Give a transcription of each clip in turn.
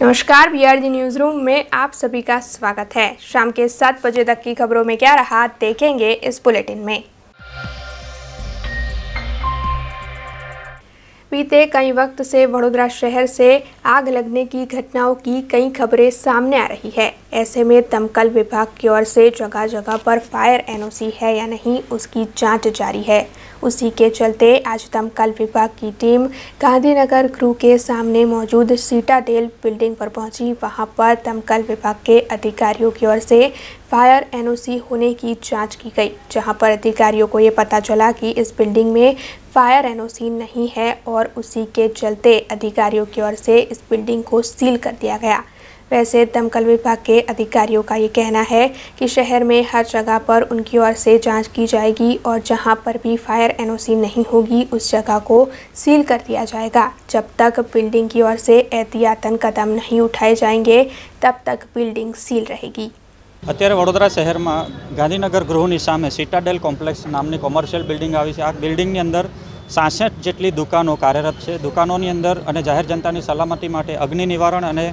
नमस्कार, BRG news room में आप सभी का स्वागत है। शाम के 7 बजे तक की खबरों में क्या रहा देखेंगे इस बुलेटिन में। बीते कई वक्त से वडोदरा शहर से आग लगने की घटनाओं की कई खबरें सामने आ रही है। ऐसे में दमकल विभाग की ओर से जगह जगह पर फायर एनओसी है या नहीं उसकी जांच जारी है। उसी के चलते आज दमकल विभाग की टीम गांधीनगर गृह के सामने मौजूद सीटाडेल बिल्डिंग पर पहुंची। वहां पर दमकल विभाग के अधिकारियों की ओर से फायर एनओसी होने की जांच की गई, जहां पर अधिकारियों को ये पता चला कि इस बिल्डिंग में फायर एनओसी नहीं है और उसी के चलते अधिकारियों की ओर से इस बिल्डिंग को सील कर दिया गया। वैसे दमकल विभाग के अधिकारियों का ये कहना है कि शहर में हर जगह पर उनकी ओर से जांच की जाएगी और जहां पर भी फायर एनओसी नहीं होगी उस जगह को सील कर दिया जाएगा। जब तक बिल्डिंग की ओर से एहतियातन कदम नहीं उठाए जाएंगे तब तक बिल्डिंग सील रहेगी। અત્યારે વડોદરા શહેરમાં ગાંધીનગર ગૃહની સામે સિટાડેલ કોમ્પ્લેક્સ નામની કોમર્શિયલ બિલ્ડિંગ આવી છે। આ બિલ્ડિંગની અંદર 66 જેટલી દુકાનો કાર્યરત છે। દુકાનોની અંદર અને જાહેર જનતાની સલામતી માટે અગ્નિ નિવારણ અને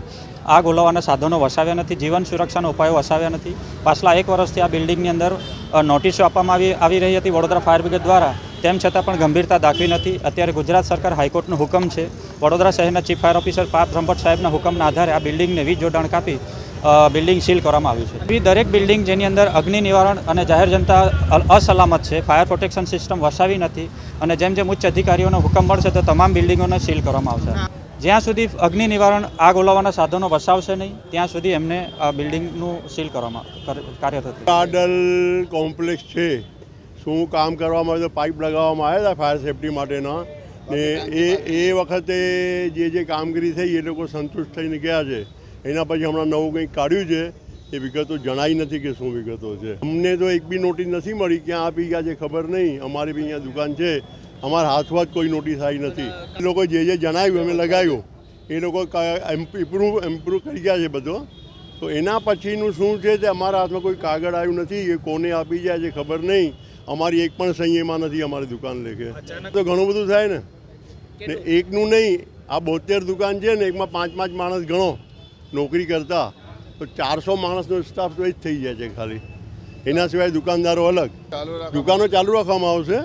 આગ ઓલવવાના સાધનો વસાવ્યા નથી, જીવન સુરક્ષાના ઉપાયો વસાવ્યા નથી। પાછલા 1 વર્ષથી આ બિલ્ડિંગની અંદર નોટિસો આપવામાં આવી રહી હતી વડોદરા ફાયર બ્રિગેડ દ્વારા, તેમ છતાં પણ ગંભીરતા દાખવી નથી। અત્યારે ગુજરાત સરકાર હાઈકોર્ટનો હુકમ છે, વડોદરા શહેરના chief fire officer Parth Brahmbhatt સાહેબના હુકમના આધારે આ બિલ્ડિંગને વીજ જોડાણ કાપી બિલ્ડિંગ સીલ કરવામાં આવ્યું છે। દરેક બિલ્ડિંગ જેની અંદર અગ્નિ નિવારણ અને જાહેર જનતા અસલામત છે, ફાયર પ્રોટેક્શન સિસ્ટમ વસાવી નથી અને જેમ જેમ ઉચ્ચ અધિકારીઓનો હુકમ મળશે તો તમામ બિલ્ડિંગોને સીલ કરવામાં આવશે। જ્યાં સુધી અગ્નિ નિવારણ આગ ઓલવવાના સાધનો વસાવશે નહીં ત્યાં સુધી એમને આ બિલ્ડિંગનું સીલ કરવામાં કાર્યરત હતી। સિટાડેલ કોમ્પ્લેક્સ છે, શું કામ કરવામાં આવે તો પાઇપ લગાવવામાં આવ્યા હતા ફાયર સેફટી માટેના ને એ વખતે જે કામગીરી થઈ એ લોકો સંતુષ્ટ થઈને ગયા છે। એના પછી હમણાં નવું કંઈક કાઢ્યું છે, એ વિગતો જણાઈ નથી કે શું વિગતો છે। અમને તો એક બી નોટિસ નથી મળી, ક્યાં આપી ગયા છે ખબર નહીં। અમારી બી અહીંયા દુકાન છે, અમારા હાથમાં જ કોઈ નોટિસ આવી નથી। એ લોકો જે જણાવ્યું અમે લગાવ્યું, એ લોકો ઇમ્પ્રૂવ કરી ગયા છે બધો। તો એના પછીનું શું છે તે અમારા હાથમાં કોઈ કાગળ આવ્યું નથી, એ કોને આપી જાય છે ખબર નહીં। અમારી એક પણ સહી એમાં નથી અમારી દુકાન લેખે। તો ઘણું બધું થાય ને એકનું નહીં, આ 72 દુકાન છે ને, એકમાં 5-5 માણસ ગણો નોકરી કરતા તો 400 માણસનો સ્ટાફ તો એ જ થઈ જાય છે ખાલી। એના સિવાય દુકાનદારો અલગ, દુકાનો ચાલુ રાખવામાં આવશે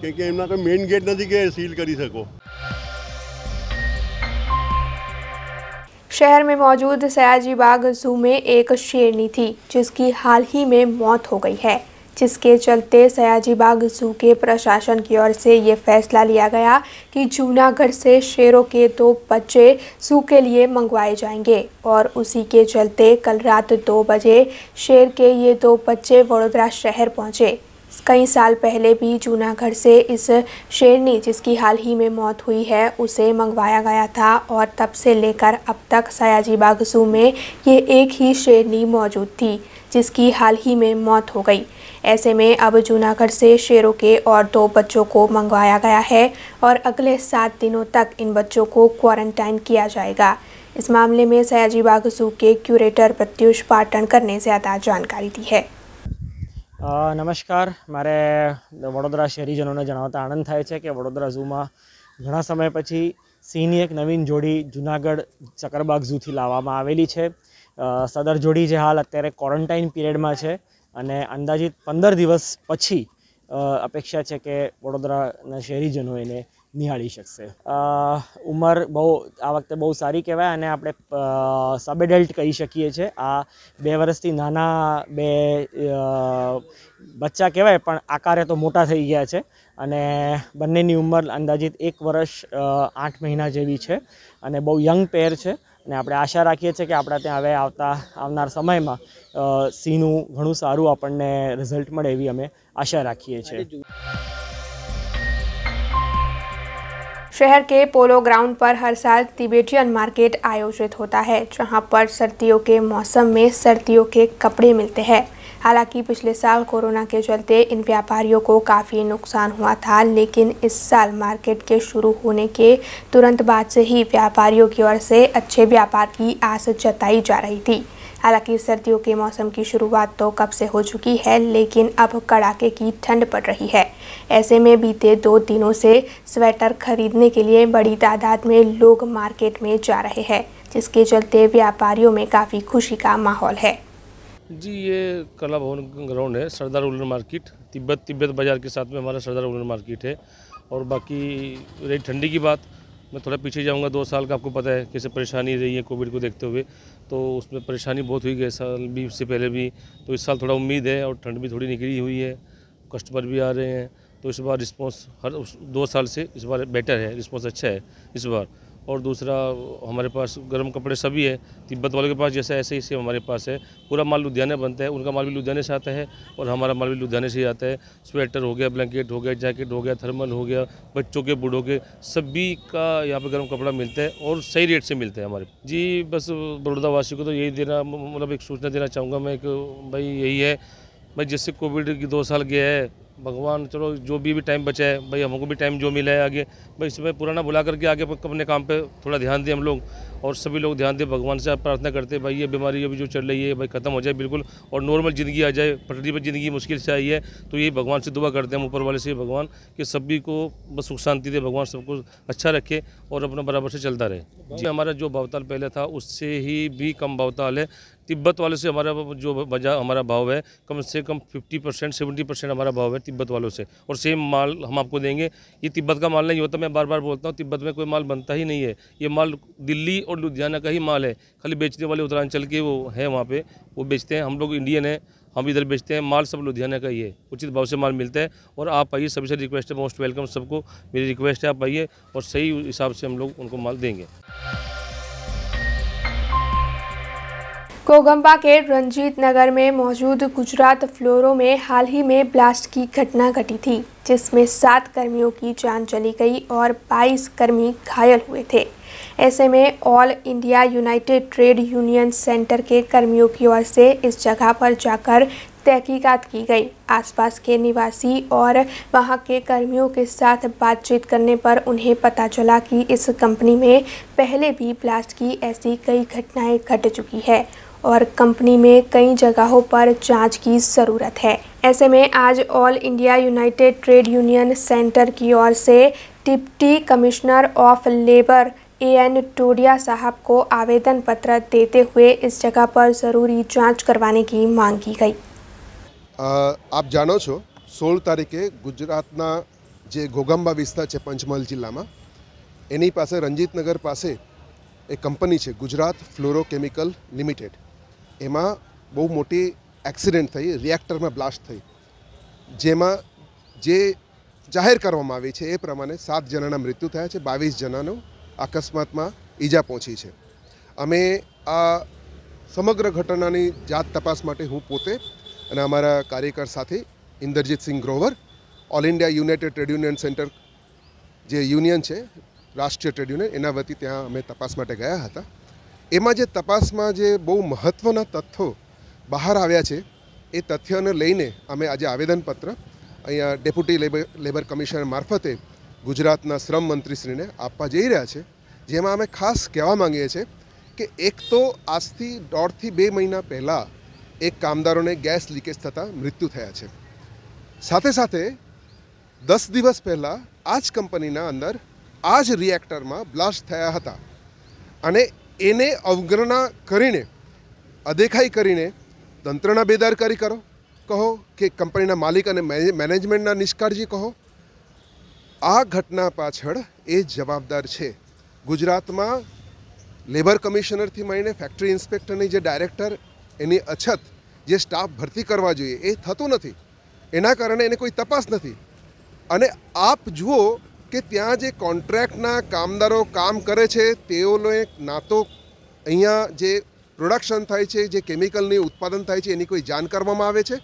કે એમના કોઈ મેઇન ગેટ નથી કે सील કરી શકો। शहर में मौजूद सयाजी बाग जू में एक शेरनी थी जिसकी हाल ही में मौत हो गई है, जिसके चलते सयाजी बाग जू के प्रशासन की ओर से ये फैसला लिया गया कि जूनागढ़ से शेरों के 2 बच्चे जू के लिए मंगवाए जाएंगे और उसी के चलते कल रात 2 बजे शेर के ये 2 बच्चे वडोदरा शहर पहुंचे। कई साल पहले भी जूनागढ़ से इस शेरनी जिसकी हाल ही में मौत हुई है उसे मंगवाया गया था और तब से लेकर अब तक सयाजी बाग जू में ये एक ही शेरनी मौजूद थी जिसकी हाल ही में मौत हो गई। ऐसे में अब जूनागढ़ से शेरों के और 2 बच्चों को मंगवाया गया है और अगले 7 दिनों तक इन बच्चों को क्वारंटाइन किया जाएगा। इस मामले में सयाजी बाग जू के क्यूरेटर प्रत्युष पाटणकर ने ज़्यादा जानकारी दी है। नमस्कार, मारे वडोदरा शहरीजनों ने जणावता आनंद थाय छे के वडोदरा जू में घणा समय पछी सिंहनी एक नवीन जोड़ी जूनागढ़ चकरबाग जू थी लाववामां आवेली छे। सदर जोड़ी जे हाल अत्यारे क्वोरंटाइन पीरियड में छे અને અંદાજિત 15 દિવસ પછી અપેક્ષા છે કે વડોદરાના શહેરીજનો એને નિહાળી શકશે। ઉંમર બહુ આ વખતે બહુ સારી કહેવાય અને આપણે સબ એડલ્ટ કહી શકીએ છીએ। આ 2 વર્ષથી નાના 2 બચ્ચા કહેવાય પણ આકારે તો મોટા થઈ ગયા છે અને બંનેની ઉંમર અંદાજિત 1 વર્ષ 8 મહિના જેવી છે અને બહુ યંગ પેર છે અને આપણે આશા રાખીએ છીએ કે આપણા ત્યાં હવે આવનાર સમયમાં સિંહનું ઘણું સારું આપણને રિઝલ્ટ મળે એવી અમે આશા રાખીએ છીએ। शहर के पोलो ग्राउंड पर हर साल तिबेटियन मार्केट आयोजित होता है, जहां पर सर्दियों के मौसम में सर्दियों के कपड़े मिलते हैं। हालांकि पिछले साल कोरोना के चलते इन व्यापारियों को काफ़ी नुकसान हुआ था, लेकिन इस साल मार्केट के शुरू होने के तुरंत बाद से ही व्यापारियों की ओर से अच्छे व्यापार की आस जताई जा रही थी। हालांकि सर्दियों के मौसम की शुरुआत तो कब से हो चुकी है, लेकिन अब कड़ाके की ठंड पड़ रही है। ऐसे में बीते 2 दिनों से स्वेटर खरीदने के लिए बड़ी तादाद में लोग मार्केट में जा रहे हैं, जिसके चलते व्यापारियों में काफ़ी खुशी का माहौल है। जी, ये कला भवन ग्राउंड है, सरदार वुलन मार्केट, तिब्बत बाज़ार के साथ में हमारा सरदार वुलन मार्केट है। और बाकी रही ठंडी की बात, मैं थोड़ा पीछे जाऊंगा। 2 साल का आपको पता है कैसे परेशानी रही है कोविड को देखते हुए, तो उसमें परेशानी बहुत हुई गए साल भी, उससे पहले भी। तो इस साल थोड़ा उम्मीद है और ठंड भी थोड़ी निकली हुई है, कस्टमर भी आ रहे हैं, तो इस बार रिस्पॉन्स हर 2 साल से इस बार बेटर है, रिस्पॉन्स अच्छा है इस बार। और दूसरा, हमारे पास गर्म कपड़े सभी है, तिब्बत वालों के पास जैसा ऐसे ही सेम हमारे पास है। पूरा माल लुधियाना बनता है, उनका माल भी लुधियाने से आता है और हमारा माल भी लुधियाने से ही आता है। स्वेटर हो गया, ब्लैंकेट हो गया, जैकेट हो गया, थर्मल हो गया, बच्चों के बूढ़ों के सभी का यहाँ पे गर्म कपड़ा मिलता है और सही रेट से मिलता है हमारे। जी, बस बड़ौदा वासी को तो यही देना, मतलब एक सूचना देना चाहूँगा मैं, एक भाई यही है भाई, जिससे कोविड की 2 साल गया है, भगवान चलो जो भी टाइम बचा है भाई, हमको भी टाइम जो मिला है आगे भाई, इसमें पुराना भुला करके आगे अपने काम पे थोड़ा ध्यान दें हम लोग, और सभी लोग ध्यान दें। भगवान से आप प्रार्थना करते हैं भाई, ये बीमारी अभी जो चल रही है भाई ख़त्म हो जाए बिल्कुल, और नॉर्मल ज़िंदगी आ जाए। पटरी पर ज़िंदगी मुश्किल से आई है, तो यही भगवान से दुआ करते हैं हम ऊपर वाले से, भगवान कि सभी को बस सुख शांति दे, भगवान सबको अच्छा रखे और अपना बराबर से चलता रहे। जी, हमारा जो भावताल पहले था उससे ही भी कम भावताल है। तिब्बत वालों से हमारा जो बजा हमारा भाव है कम से कम 50% 70% हमारा भाव है तिब्बत वालों से, और सेम माल हम आपको देंगे। ये तिब्बत का माल नहीं होता, मैं बार बार बोलता हूँ, तिब्बत में कोई माल बनता ही नहीं है। ये माल दिल्ली और लुधियाना का ही माल है, खाली बेचने वाले उत्तरांचल के वो है वहाँ पे, वो बेचते हैं। हम लोग इंडियन है, हम इधर बेचते हैं, माल सब लुधियाना का ही है, उचित भाव से माल मिलता है। और आप आइए, सभी से रिक्वेस्ट है, मोस्ट वेलकम सबको मेरी रिक्वेस्ट है, आप आइए और सही हिसाब से हम लोग उनको माल देंगे। कोगंबा के रंजीत नगर में मौजूद गुजरात फ्लोरो में हाल ही में ब्लास्ट की घटना घटी थी, जिसमें 7 कर्मियों की जान चली गई और 22 कर्मी घायल हुए थे। ऐसे में all India United trade union centre के कर्मियों की ओर से इस जगह पर जाकर तहकीकात की गई। आसपास के निवासी और वहां के कर्मियों के साथ बातचीत करने पर उन्हें पता चला कि इस कंपनी में पहले भी ब्लास्ट की ऐसी कई घटनाएं घट चुकी है और कंपनी में कई जगहों पर जांच की ज़रूरत है। ऐसे में आज all India United trade union centre की ओर से deputy commissioner of labour AN Todia साहब को आवेदन पत्र देते हुए इस जगह पर ज़रूरी जांच करवाने की मांग की गई। आप जानो छो 16 तारीखे गुजरातना जे घोगंबा विस्तार है पंचमहाल जिला में, एनी पासे रंजीतनगर पासे एक कंपनी है गुजरात फ्लोरोकेमिकल लिमिटेड। एमा बहु मोटी एक्सिडेंट थी, रिएक्टर में ब्लास्ट थी, जेमा जे जाहिर करवामां आवी छे ए प्रमाणे 7 जणाना मृत्यु थया छे, 22 जणानो अकस्मात में ईजा पहोंची छे। अमे आ समग्र घटनानी जात तपास माटे हूँ पोते અને અમારા કાર્યકર સાથી Inderjit Singh Grover All India United Trade Union Centre જે યુનિયન છે રાષ્ટ્રીય ટ્રેડ યુનિયન એના વતી ત્યાં અમે તપાસ માટે ગયા હતા। એમાં જે તપાસમાં જે બહુ મહત્ત્વના તથ્યો બહાર આવ્યા છે એ તથ્યોને લઈને અમે આજે આવેદનપત્ર અહીંયા ડેપ્યુટી લેબર કમિશનર મારફતે ગુજરાતના શ્રમ મંત્રીશ્રીને આપવા જઈ રહ્યા છે, જેમાં અમે ખાસ કહેવા માંગીએ છીએ કે એક તો આજથી 1.5 થી 2 મહિના પહેલાં एक कामदारों ने गैस लीकेज थता मृत्यु थया छे। साथे साथे 10 दिवस पहला आज कंपनीना अंदर आज रिएक्टर में ब्लास्ट थया हता अने एने अवगणना करीने अदेखाई करीने तंत्रना बेदरकारी करो कहो कि कंपनीना मालिक अने मैनेजमेंटना निष्काळजी कहो, आ घटना पाछळ ए जवाबदार छे गुजरात में लेबर कमिशनर थी मळीने फैक्टरी इंस्पेक्टरनी जे डायरेक्टर एनी अछत जे स्टाफ भर्ती करवा जोईए ए थतुं नथी, एना कारणे एने कोई तपास नथी। अने आप जुओ कि त्यां जे कॉन्ट्रेक्टना कामदारो काम करे छे तेओने ना तो अहींया जे प्रोडक्शन थाय छे, जे केमिकलनी उत्पादन थाय छे एनी कोई जाण करवामां आवे छे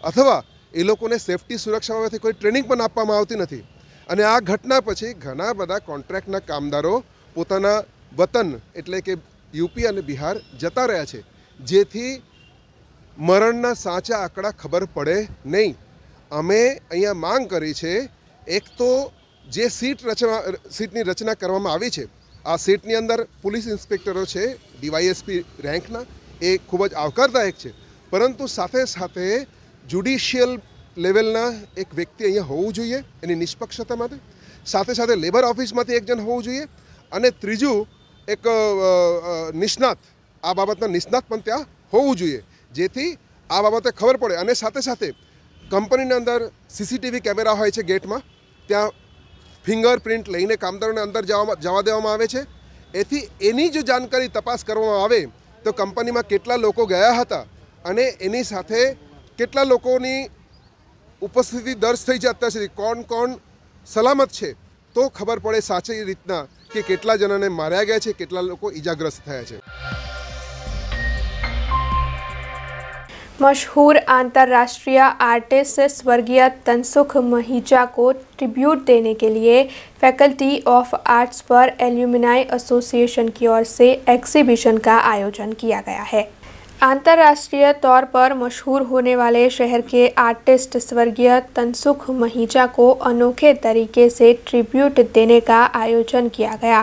अथवा ए लोकोने सेफ्टी सुरक्षा बाबते कोई ट्रेनिंग पण आपवामां आवती नथी। अने आ घटना पछी घणा बधा कॉन्ट्रेक्टना कामदारो पोताना वतन एटले के यूपी अने बिहार जता रह्या छे, जेथी मरणना साचा आंकड़ा खबर पड़े नहीं। अमे अहींया मांग करी छे, एक तो जे सीटनी रचना करवामां आवी छे आ सीटनी अंदर पुलिस इंस्पेक्टरो छे DYSP रेंकना, ए खूब ज आवकारदायक छे, परंतु साथे साथे जुडिशियल लेवलना एक व्यक्ति अहींया होवुं जोईए एनी निष्पक्षता माटे, साथे साथे लेबर ऑफिसमांथी एक जण होवुं जोईए, अने त्रीजुं एक નિષ્ણાત આ બાબતના નિષ્ણાત પણ ત્યાં હોવું જોઈએ, જેથી આ બાબતે ખબર પડે. અને સાથે સાથે કંપનીના અંદર CCTV કેમેરા હોય છે ગેટમાં, ત્યાં ફિંગરપ્રિન્ટ લઈને કામદારોને અંદર જવા દેવામાં આવે છે. એથી એની જો જાણકારી તપાસ કરવામાં આવે તો કંપનીમાં કેટલા લોકો ગયા હતા અને એની સાથે કેટલા લોકોની ઉપસ્થિતિ દર્જ થઈ છે અત્યાર સુધી, કોણ કોણ સલામત છે, તો ખબર પડે સાચી રીતના કે કેટલા જણાને માર્યા ગયા છે, કેટલા લોકો ઈજાગ્રસ્ત થયા છે. मशहूर अंतर्राष्ट्रीय आर्टिस्ट स्वर्गीय तनसुख महिजा को ट्रिब्यूट देने के लिए फैकल्टी ऑफ आर्ट्स पर एल्यूमिनाई एसोसिएशन की ओर से एग्जीबिशन का आयोजन किया गया है। अंतर्राष्ट्रीय तौर पर मशहूर होने वाले शहर के आर्टिस्ट स्वर्गीय तनसुख महिजा को अनोखे तरीके से ट्रिब्यूट देने का आयोजन किया गया।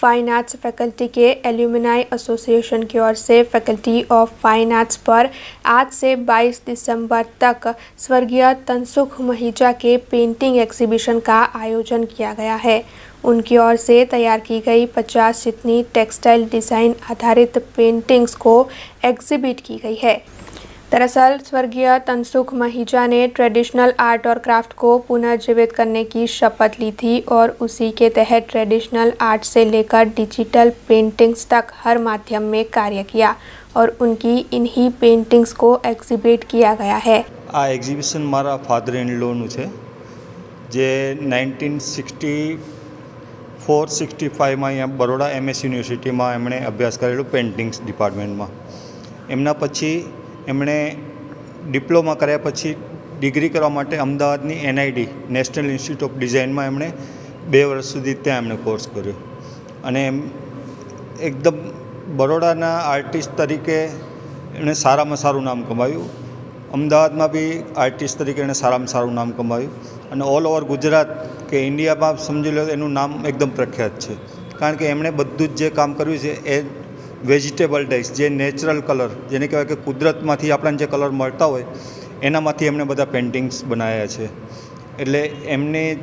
फाइन आर्ट्स फैकल्टी के एल्यूमिनाई एसोसिएशन की ओर से फैकल्टी ऑफ फाइन आर्ट्स पर आज से 22 दिसंबर तक स्वर्गीय तनसुख महिजा के पेंटिंग एग्जीबिशन का आयोजन किया गया है। उनकी ओर से तैयार की गई 50 जितनी टेक्सटाइल डिज़ाइन आधारित पेंटिंग्स को एग्जिबिट की गई है। दरअसल स्वर्गीय तनसुख महिजा ने ट्रेडिशनल आर्ट और क्राफ्ट को पुनर्जीवित करने की शपथ ली थी और उसी के तहत ट्रेडिशनल आर्ट से लेकर डिजिटल पेंटिंग्स तक हर माध्यम में कार्य किया और उनकी इन्हीं पेंटिंग्स को एग्जिबिट किया गया है। आ एग्जिबिशन मारा फादर इन लॉनु छे जे 1964-65 में अँ बरोड़ा MS यूनिवर्सिटी में एमणे अभ्यास करेलू पेंटिंग्स डिपार्टमेंट में। एमना पछी एमणे डिप्लोमा कर्या पछी डिग्री करवा माटे अमदावादनी NID national institute of design में एमणे 2 वर्ष सुधी त्यां एमणे कोर्स कर्यो अने एकदम बरोडाना आर्टिस्ट तरीके एमणे सारामां सारुं नाम कमाव्युं। अमदावाद में भी आर्टिस्ट तरीके एमणे सारामां सारुं नाम कमाव्युं अने ऑल ओवर गुजरात के इंडिया में समझी लो एनुं नाम एकदम प्रख्यात है, कारण के एमणे बधुं ज जे काम कर्युं छे ए वेजिटेबल डाइस जे नेचरल कलर जेने कहेवाय के कुदरत में आपने जे कलर मळता होय एनामांथी एमणे बधा पेंटिंग्स बनाया है। एटले एमने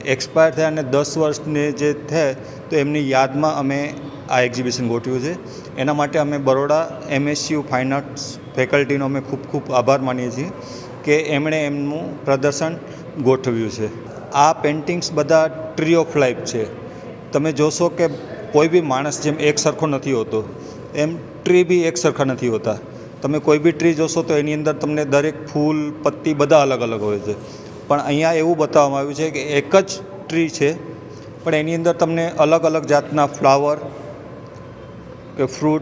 एक्सपायर थया अने 10 वर्षने जे थे तो एमनी याद में अमे आ एक्जिबिशन गोठव्युं छे। एना माटे अमे बरोड़ा MSU फाइन आर्ट्स फेकल्टीनो अमे खूब खूब आभार मानीए छीए के एमणे एमनुं प्रदर्शन गोठव्युं छे। आ पेंटिंग्स बधा ट्री ऑफ लाइफ छे। तमे जोशो के कोई भी माणस जेम एक सरखो नहीं होतो एम ट्री भी एक सरखा नहीं होता। तमे कोई भी ट्री जोशो तो एनी अंदर तमने दरेक फूल पत्ती बधा अलग अलग होय छे, पण अहींया एवुं बताववामां आव्युं छे के एक ज ट्री छे पण एनी अंदर तमने अलग अलग जातना फ्लावर के फ्रूट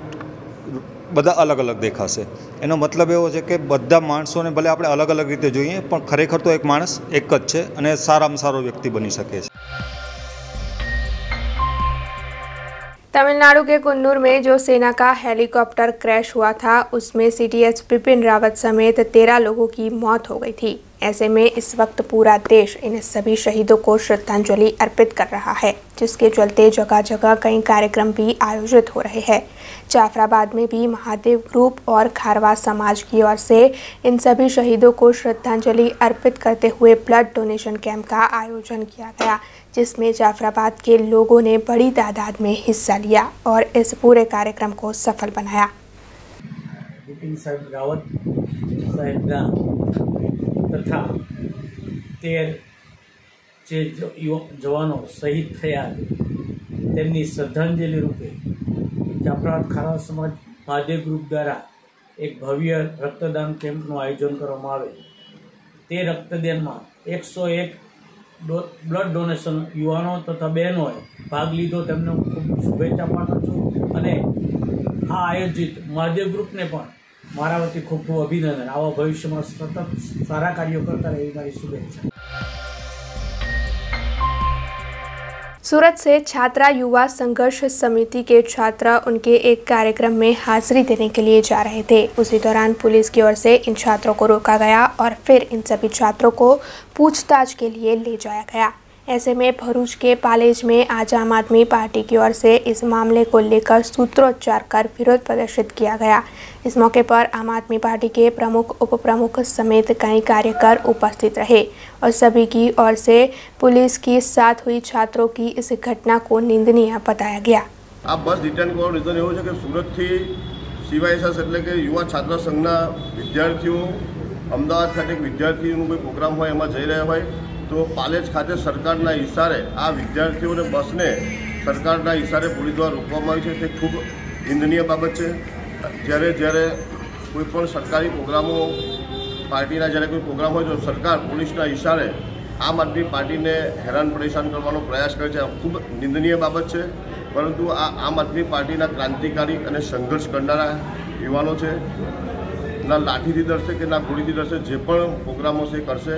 बधा अलग अलग देखाशे। एनो मतलब एवो छे के बधा माणसोने भले आपणे अलग अलग रीते जोईए पण खरेखर तो एक माणस एक ज छे अने सारामां सारो व्यक्ति बनी शके छे। तमिलनाडु के कुन्नूर में जो सेना का हेलीकॉप्टर क्रैश हुआ था उसमें CTH बिपिन रावत समेत 13 लोगों की मौत हो गई थी। ऐसे में इस वक्त पूरा देश इन सभी शहीदों को श्रद्धांजलि अर्पित कर रहा है, जिसके चलते जगह जगह कई कार्यक्रम भी आयोजित हो रहे हैं। जाफराबाद में भी महादेव ग्रुप और खारवा समाज की ओर से इन सभी शहीदों को श्रद्धांजलि अर्पित करते हुए ब्लड डोनेशन कैंप का आयोजन किया गया, जिसमें जाफराबाद के लोगों ने बड़ी तादाद में हिस्सा लिया और इस पूरे कार्यक्रम को सफल बनाया। बिपिन साहब रावत साहेबना तथा 13 જે જવાનો શહીદ થયા તેમની શ્રદ્ધાંજલિ રૂપે જાફરાબાદ ખારવા સમાજ મહાદેવ ગ્રુપ દ્વારા એક ભવ્ય રક્તદાન કેમ્પનું આયોજન કરવામાં આવે। તે રક્તદાનમાં 101 ब्लड डोनेशन युवाओं तथा बहनों भाग लीधो। तेमने खूब शुभेच्छा पाठवुं छुं अने आ आयोजित महादेव ग्रुप ने पण मारा वती खूब खूब अभिनंदन। आवा भविष्य में सतत सारा कार्यों करता रहे मारी शुभेच्छा। सूरत से छात्रा युवा संघर्ष समिति के छात्र उनके एक कार्यक्रम में हाजिरी देने के लिए जा रहे थे। उसी दौरान पुलिस की ओर से इन छात्रों को रोका गया और फिर इन सभी छात्रों को पूछताछ के लिए ले जाया गया। ऐसे में भरूच के पालेज में आज आम आदमी पार्टी की ओर से इस मामले को लेकर सूत्रोच्चार कर विरोध प्रदर्शित किया गया। इस मौके पर आम आदमी पार्टी के प्रमुख उप प्रमुख समेत कई कार्यकर उपस्थित रहे और सभी की ओर से पुलिस के साथ हुई छात्रों की इस घटना को निंदनीय बताया गया। આ બસ ડિટેન કરવાનું રીઝન એવું છે કે સુરતથી CYSS એટલે કે યુવા છાત્ર સંઘના વિદ્યાર્થીઓ અમદાવાદ ખાતે એક વિદ્યાર્થીઓનો કોઈ પ્રોગ્રામ હોય એમાં જઈ રહ્યા હોય તો પાલેજ ખાતે સરકારના ઇશારે આ વિદ્યાર્થીઓને બસને સરકારના ઇશારે પોલીસ દ્વારા રોકવામાં આવી છે તે ખૂબ નિંદનીય બાબત છે। જ્યારે કોઈ પણ સરકારી પ્રોગ્રામો પાર્ટીના જ્યારે કોઈ પ્રોગ્રામ હોય તો સરકાર પોલીસના ઇશારે આમ આદમી પાર્ટીને હેરાન પરેશાન કરવાનો પ્રયાસ કરે છે, ખૂબ નિંદનીય બાબત છે। પરંતુ આ આમ આદમી પાર્ટીના ક્રાંતિકારી અને સંઘર્ષ કરનારા યુવાનો છે, ના લાઠીથી ડરશે કે ના ગોળીથી ડરશે, જે પણ પ્રોગ્રામો છે કરશે।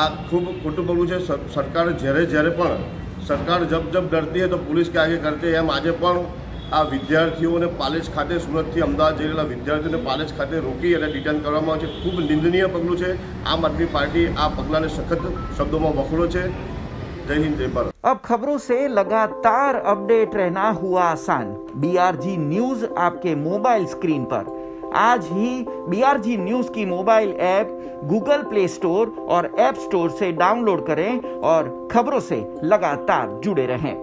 આ ખૂબ ખોટું પગલું છે। સરકાર જ્યારે પણ સરકાર જબ ડરતી है तो पुलिस के आगे करते हैं। એમ આજે પણ આ વિદ્યાર્થીઓને પાલેજ ખાતે સુરતથી અમદાવાદ જઈ રહેલા વિદ્યાર્થીઓને પાલેજ ખાતે રોકી અને ડિટેન કરવામાં આવે છે, ખૂબ નિંદનીય પગલું છે। આમ આદમી પાર્ટી આ પગલાને સખત શબ્દોમાં વખોડો છે। जय हिंद जय भारत। अब खबरों से लगातार अपडेट रहना हुआ आसान। BRG न्यूज आपके मोबाइल स्क्रीन पर आज ही BRG न्यूज की mobile app Google play store और ऐप स्टोर से डाउनलोड करें और खबरों से लगातार जुड़े रहें।